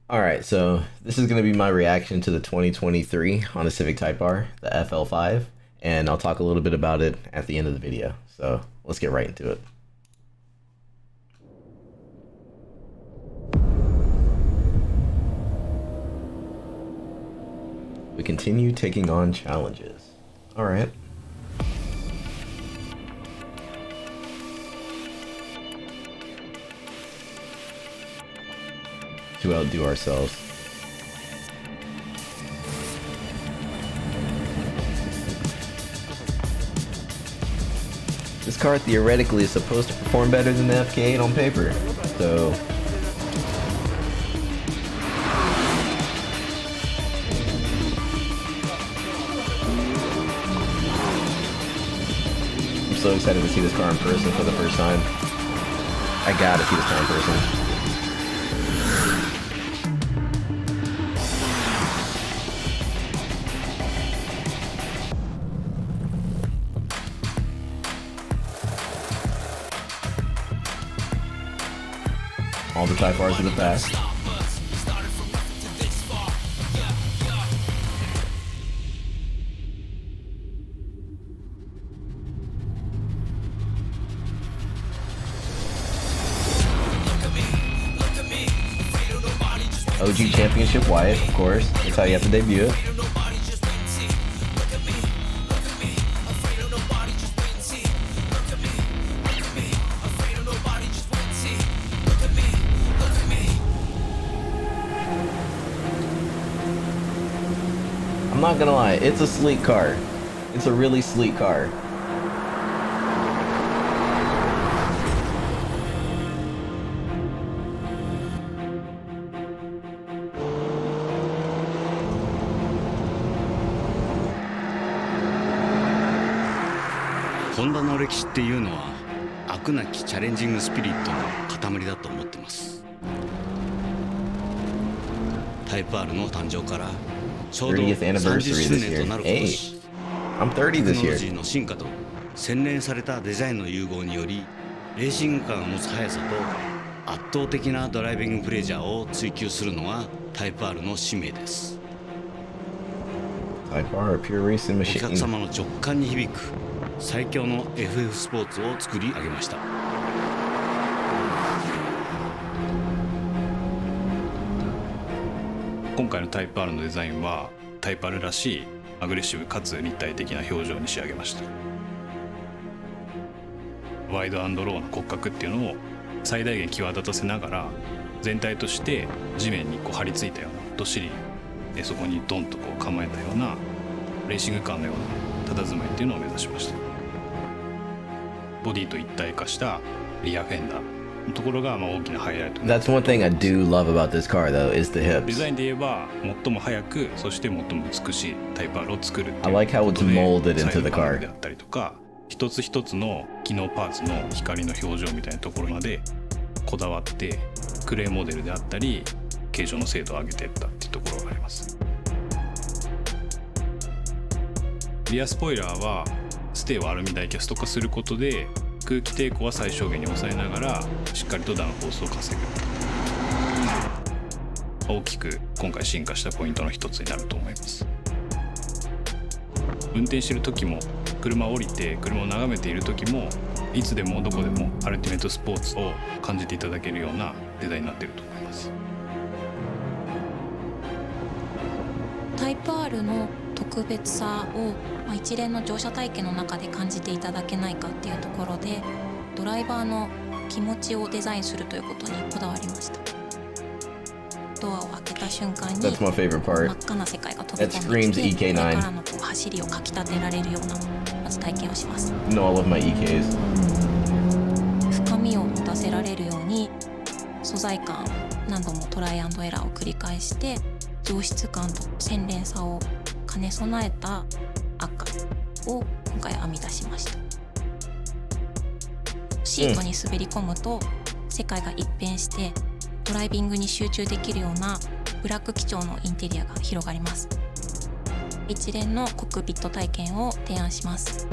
Alright, so this is going to be my reaction to the 2023 on the Civic Type R, the FL5, and I'll talk a little bit about it at the end of the video. So let's get right into it. We continue taking on challenges. Alright. To outdo ourselves. This car theoretically is supposed to perform better than the FK8 on paper, so I'm so excited to see this car in person for the first time. I gotta see this car in person. All the Type Rs of the past. OG Championship Wyatt, of course. That's how you have to debut it. I'm not gonna lie, it's a sleek car. It's a really sleek car.ホンダの歴史っていうのは飽くなきチャレンジングスピリットの塊だと思ってます。タイプ R の誕生からちょうど30周年となる今年、テクノロジーの進化と洗練されたデザインの融合により、レーシングカーが持つ速さと圧倒的なドライビングプレジャーを追求するのがタイプ R の使命です。お客様の直感に響く最強の FF スポーツを作り上げました。今回のタイプ R のデザインはタイプ R らしいアグレッシブかつ立体的な表情に仕上げました。ワイド&ローの骨格っていうのを最大限際立たせながら、全体として地面にこう張り付いたようなどっしりそこにドンとこう構えたようなレーシングカーのような佇まいっていうのを目指しました。ボディと一体化したリアフェンダーのところが大きなハイライト。That's one thing I do love about this car though, is the hips. デザインで言えば最も速く、そして最も美しいタイプ R を作るっていう。 I like how it's molded into the car. サイドパネルであったりとか、一つ一つの機能パーツの光の表情みたいなところまでこだわってクレーモデルであったり形状の精度を上げていったっていうところがあります。リアスポイラーはステーをアルミダイキャスト化することで空気抵抗は最小限に抑えながらしっかりとダウンフォースを稼ぐ、大きく今回進化したポイントの一つになると思います。運転している時も車を降りて車を眺めている時もいつでもどこでもアルティメットスポーツを感じていただけるようなデザインになっていると思います。タイプ R の特別さを一連の乗車体験の中で感じていただけないかっていうところで、ドライバーの気持ちをデザインするということにこだわりました。ドアを開けた瞬間に真っ赤な世界が飛び込んできて、上からの走りをかきたてられるようなまず体験をします。深みを持たせられるように素材感、何度もトライアンドエラーを繰り返して上質感と洗練さを兼ね備えた赤を今回編み出しました。シートに滑り込むと世界が一変してドライビングに集中できるようなブラック基調のインテリアが広がります。一連のコックピット体験を提案します。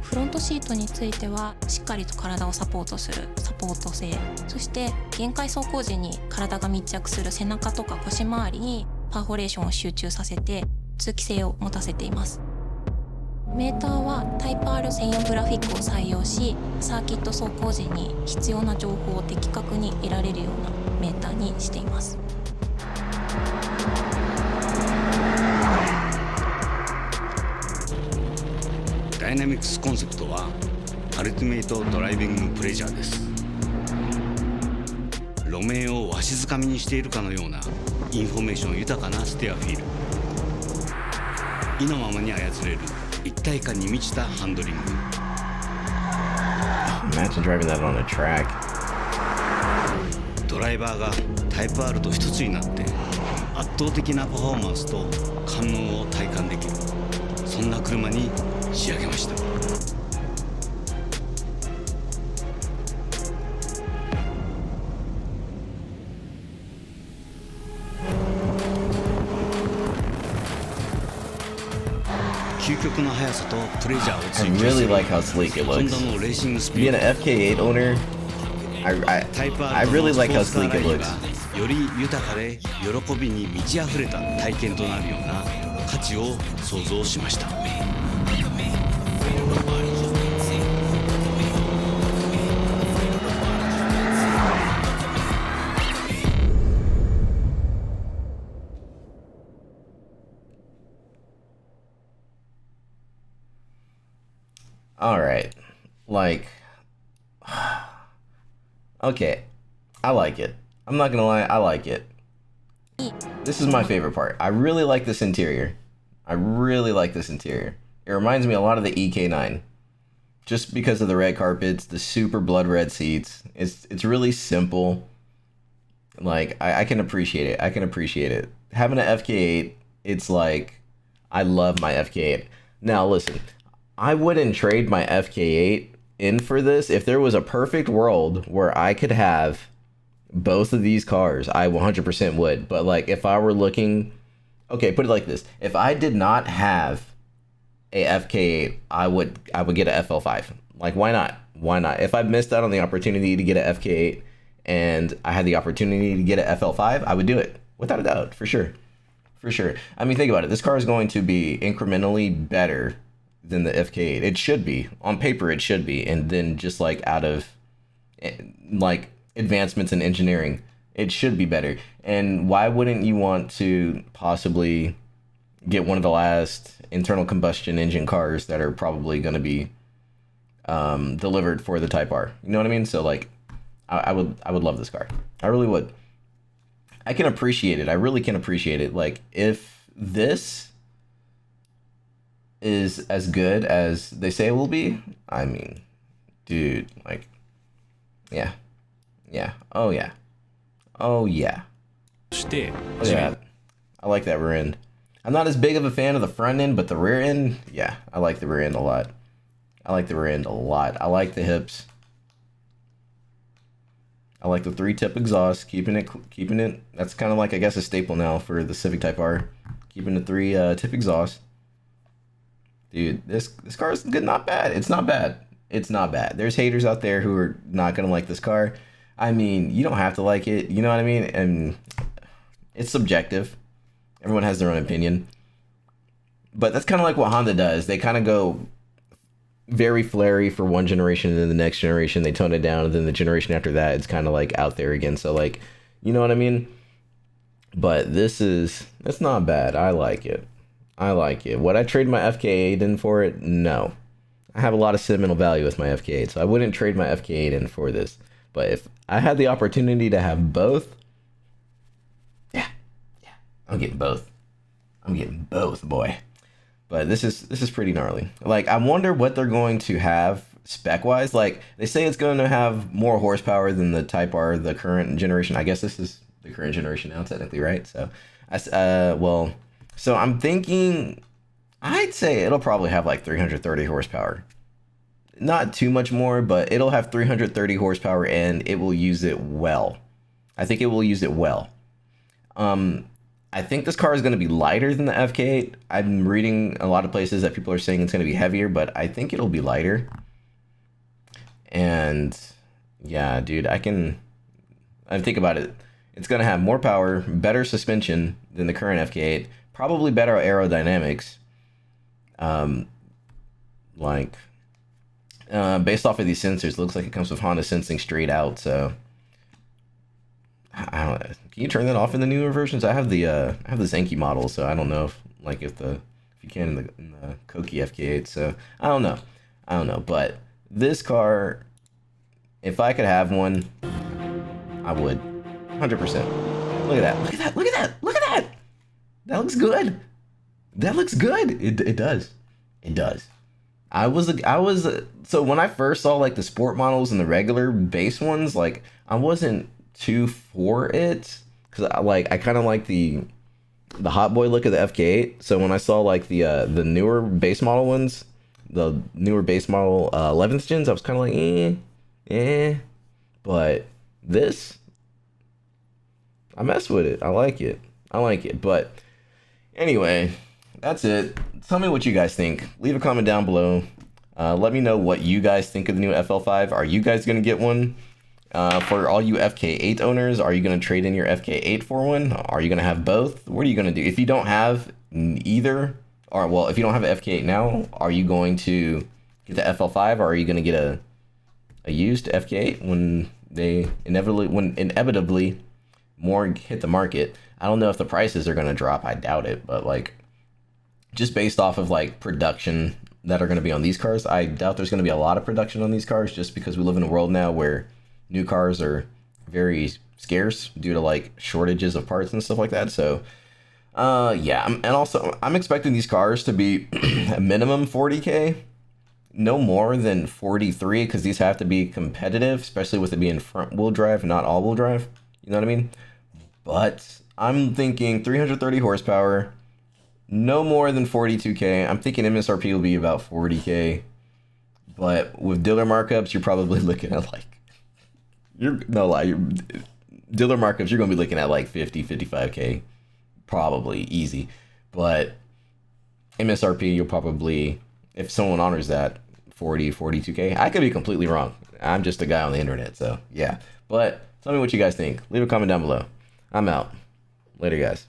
フロントシートについてはしっかりと体をサポートするサポート性、そして限界走行時に体が密着する背中とか腰回りにパーフォレーションを集中させて通気性を持たせています。メーターはタイプ R 専用グラフィックを採用し、サーキット走行時に必要な情報を的確に得られるようなメーターにしています。ダイナミクスコンセプトはアルティメイトドライビングプレジャーです。路面をわしづかみにしているかのようなインフォメーション豊かなステアフィール、意のままに操れる一体感に満ちたハンドリング。 Imagine driving that on a track. ドライバーがタイプ R と一つになって圧倒的なパフォーマンスと感能を体感できる、そんな車に仕上げました。究極の速さとプレジャーを追 I 求す really る like how sleek it ホン looks. ダのレーシングスピ Being ー an ド、 FK8 owner, I really like how sleek it looks. より豊かで喜びに満ち溢れた体験となるような価値を想像しました。All right. Like, okay. I like it. I'm not gonna lie, I like it. This is my favorite part. I really like this interior. I really like this interior. It reminds me a lot of the EK9. Just because of the red carpets, the super blood red seats. It's really simple. Like, I can appreciate it. I can appreciate it. Having an FK8, it's like, I love my FK8. Now, listen. I wouldn't trade my FK8 in for this. If there was a perfect world where I could have both of these cars, I 100% would. But like if I were looking, okay, put it like this. If I did not have a FK8, I would get a FL5. Like why not? Why not? If I missed out on the opportunity to get a FK8 and I had the opportunity to get a FL5, I would do it without a doubt, for sure. For sure. I mean, think about it. This car is going to be incrementally better than the FK8. It should be. On paper, it should be. And then just like out of like advancements in engineering, it should be better. And why wouldn't you want to possibly get one of the last internal combustion engine cars that are probably going to be delivered for the Type R? You know what I mean? So like, I would love this car. I really would. I can appreciate it. I really can appreciate it. Like if this is as good as they say it will be, I mean, dude, like, yeah, oh yeah, oh yeah, oh yeah. I like that rear end. I'm not as big of a fan of the front end, but the rear end, yeah, I like the rear end a lot. I like the rear end a lot. I like the hips. I like the 3-tip exhaust, keeping it. That's kind of like, I guess, a staple now for the Civic Type R, keeping the 3-tip exhaust. Dude, this car is good, not bad. It's not bad. It's not bad. There's haters out there who are not gonna like this car. I mean, you don't have to like it. You know what I mean? And it's subjective. Everyone has their own opinion. But that's kind of like what Honda does. They kind of go very flary for one generation, and then the next generation they tone it down, and then the generation after that it's kind of like out there again. So like, you know what I mean? But it's not bad. I like it. I like it. Would I trade my FK8 in for it? No. I have a lot of sentimental value with my FK8, so I wouldn't trade my FK8 in for this. But if I had the opportunity to have both, yeah, I'm getting both. I'm getting both, boy. But this is pretty gnarly. Like, I wonder what they're going to have spec-wise. Like, they say it's going to have more horsepower than the Type R, the current generation. I guess this is the current generation now, technically, right? So, so I'm thinking, I'd say it'll probably have like 330 horsepower. Not too much more, but it'll have 330 horsepower and it will use it well. I think it will use it well. I think this car is going to be lighter than the FK8. I'm reading a lot of places that people are saying it's going to be heavier, but I think it'll be lighter. And yeah, dude, I think about it. It's going to have more power, better suspension than the current FK8, probably better aerodynamics. Based off of these sensors, it looks like it comes with Honda sensing straight out, so I don't know. Can you turn that off in the newer versions? I have the Zenki model, so I don't know if you can in the Koki FK8. So I don't know. But this car, if I could have one, I would, 100%. Look at that! Look at that! Look at that! Look at that! That looks good. That looks good. It does. It does. So when I first saw like the sport models and the regular base ones, like I wasn't too for it because I kind of like the hot boy look of the FK8. So when I saw like the newer base model ones, the newer base model 11th gens, I was kind of like but this, I mess with it. I like it. But anyway, that's it. Tell me what you guys think. Leave a comment down below. Let me know what you guys think of the new FL5. Are you guys gonna get one? For all you FK8 owners, are you going to trade in your FK8 for one? Are you going to have both? What are you going to do? If you don't have either, or well, if you don't have an FK8 now, are you going to get the FL5, or are you going to get a used FK8 when inevitably more hit the market? I don't know if the prices are going to drop. I doubt it, but like just based off of like production that are going to be on these cars, I doubt there's going to be a lot of production on these cars just because we live in a world now where new cars are very scarce due to like shortages of parts and stuff like that. So yeah, and also I'm expecting these cars to be a minimum 40K, no more than 43, because these have to be competitive, especially with it being front wheel drive, not all wheel drive. You know what I mean? But I'm thinking 330 horsepower, no more than 42K. I'm thinking MSRP will be about 40K, but with dealer markups, you're probably looking at like, dealer markups, you're going to be looking at like 50, 55K, probably easy. But MSRP, you'll probably, if someone honors that, 40, 42K. I could be completely wrong. I'm just a guy on the internet, so yeah. But tell me what you guys think. Leave a comment down below. I'm out. Later, guys.